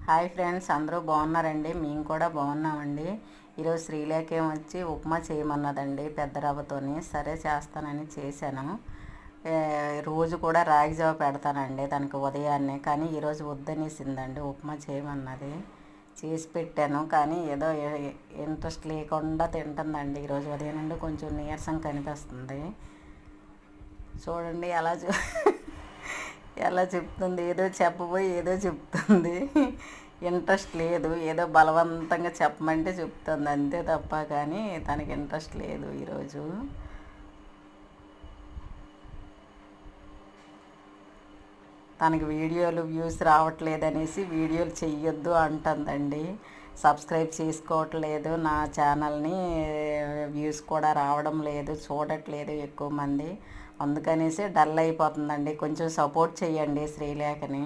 Hi friends, అందరూ బాగున్నారండి? మేము కూడా బాగున్నామండి. ఈరోజు శ్రీలేఖ వచ్చి ఉప్మా చేయమన్నదండి పెద్ద రవ్వతోని. సరే చేస్తానని చేశాను. రోజు కూడా రాగి జావ పెడతానండి దానికి ఉదయాన్నే, కానీ ఈరోజు వద్దనేసిందండి. ఉప్మా చేయమన్నది, చేసి పెట్టాను. కానీ ఏదో ఇంట్రెస్ట్ లేకుండా తింటుందండి. ఈరోజు ఉదయం నుండి కొంచెం నీరసం కనిపిస్తుంది. చూడండి ఎలా చెప్తుంది, ఏదో చెప్పబోయి ఏదో చెప్తుంది. ఇంట్రెస్ట్ లేదు, ఏదో బలవంతంగా చెప్పమంటే చెప్తుంది అంతే తప్ప, కానీ తనకి ఇంట్రెస్ట్ లేదు. ఈరోజు తనకి వీడియోలు వ్యూస్ రావట్లేదనేసి వీడియోలు చెయ్యొద్దు అంటుందండి. సబ్స్క్రైబ్ చేసుకోవట్లేదు నా ఛానల్ని, వ్యూస్ కూడా రావడం లేదు, చూడట్లేదు ఎక్కువ మంది. అందుకనేసి డల్ అయిపోతుందండి. కొంచెం సపోర్ట్ చేయండి శ్రీలేఖని.